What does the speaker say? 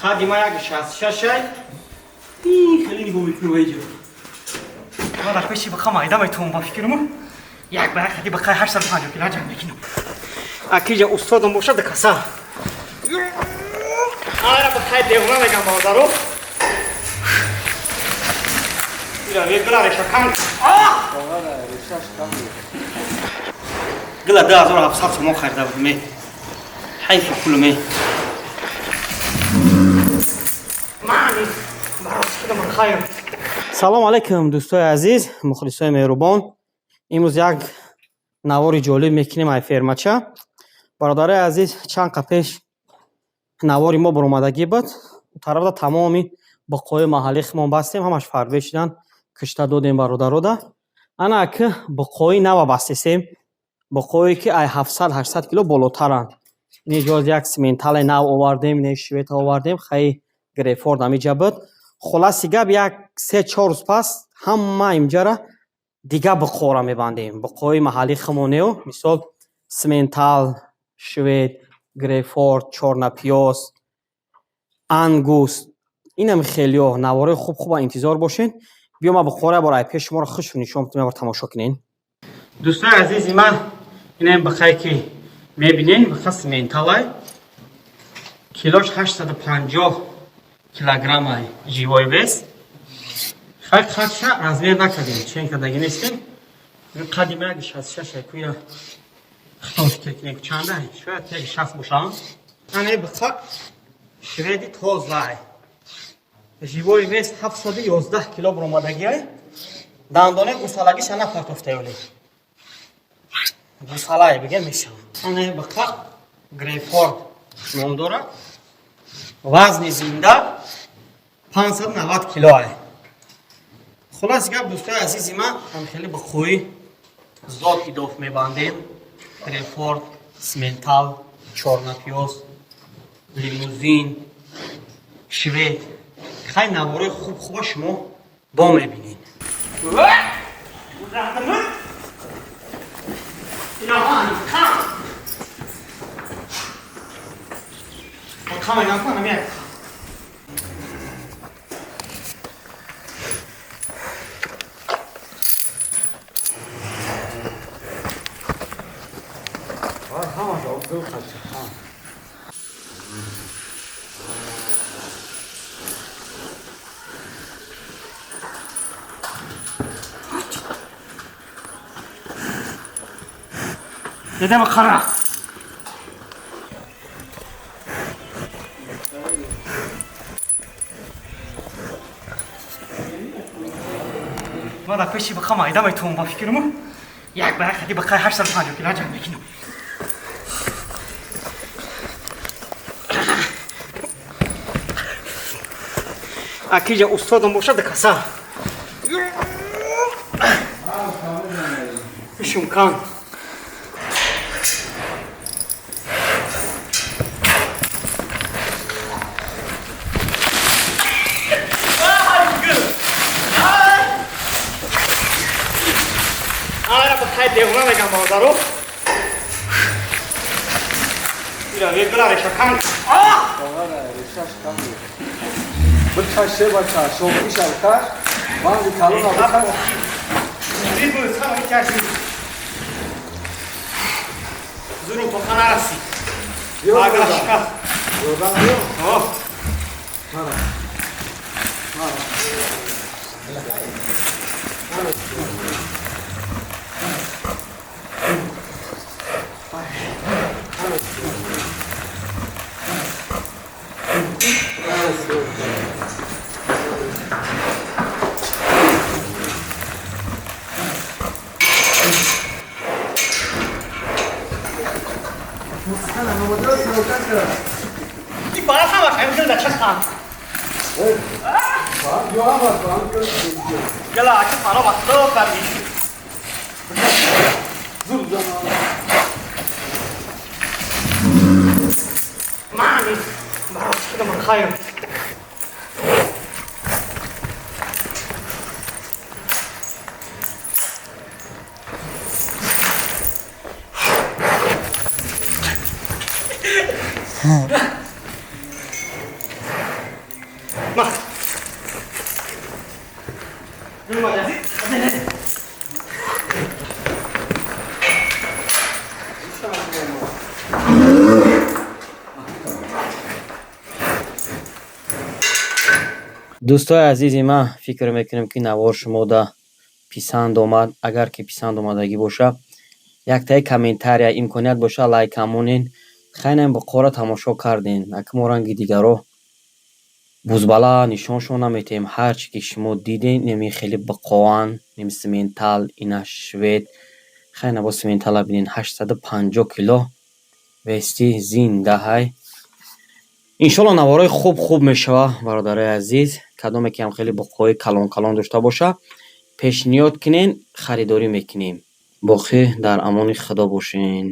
خادمه یک 66 خیلی نگاه میکنم اینجا ما در پیشی بخوام آیده میتونم با فکرمو یک برای خیلی بخواه 850 کیلو جمع بکنم اکیجا استادم باشه دکسه آره بخواه دیونا میگم بازارو ایرا گلا ریشه کم گلا 2700 سوم خریده بودم حیف پولمه салом алайкум дӯстои азиз мухлисои меҳрубон имрӯз як навори ҷолиб мекунем ай фермача бародари азиз чанд қа пеш навори мо баромадагӣ буд тарафда тамоми буқои маҳаллихимон бастем ҳамаш фарбе шудан кишта додем бародарода ана аки буқои нава бастесем буқое ки ай 700-800 кило болотаранд неҷоз як симентале нав овардем не швета овардем хай грейфорд амиҷа буд خلاصی گپ یک 3-4 روز پس همه اینجا دیگه بقوره میبندیم بقوی محلی خمونیو مثال سمنتال شوید گریفورد چورنپیوس انگوست اینم خیلی ها نواره خوب انتظار باشین بیا ما بقوره برای پیش شما رو خوش نشون میتونم تماشا کنین دوستان عزیزی من اینم بخوای که میبینین بخواه سمنتال کیلوش 850 کیلوگرم جیوای وست خاکش размер نکردیم چون کداگی نیستیم قدیمی اگه 66 کوی خطاش تکنیک چنده شاید یک 60 باشم اینه بخواه شویدی تازه جیوای وست 711 کیلو برامدگی دندانه گوسالگیش نپرتفته ولی گوساله بگه میشم اینه بخواه گریفورد نام داره وزن زنده 590 کیلوه خلاص گپ دوستای عزیزی من هم خیلی به خوی زاد اضافه میبندیم گریفورد سمنتال چورنپیوس لیموزین شوید خیلی نواره خوب شما با میبینین کامل نکنم یک همه جا دو خشت دیده بخره ما در پیشی بخوام آیده میتونم با فکرمو یک برای خیلی بخواه 850 کیلو جمع بکنم اکیجا استادم باشه دکسه پیشم کن دیونا میگم بازارو ایرا گلا ریشه کم ریشهش کم بچشه بچه شوقی شلکش من دی کلون آبکن زیر بود همه میکشیم زورو تو خانه رسی آگه شکست یودن بیو این باید همه خیلی کنه چه خواهم گلا اچه پانا بسته کردی زور زمان معنی برای شده من خواهیم дӯстои азизи ман, фикр мекунем ки навор шумода писанд омад. Агар ки писанд омадагӣ боша, яктаи комментария имконият боша лайка монен. Хайнем ба қора тамошо кардем. Акмо ранги дигаро бузбала нишоншон наметем. Ҳарчи ки шумо диден, неми хеле бақоан, неми симентал, ина швед. Хайна бо симентала бинен 850 кило вести зинда ҳай. иншолло навораи хуб мешава бародари азиз. Кадоме ки ҳам хеле боқои калон дошта боша, пешниҳод кунен, харидорӣ мекунем. боқӣ дар амони худо бошен.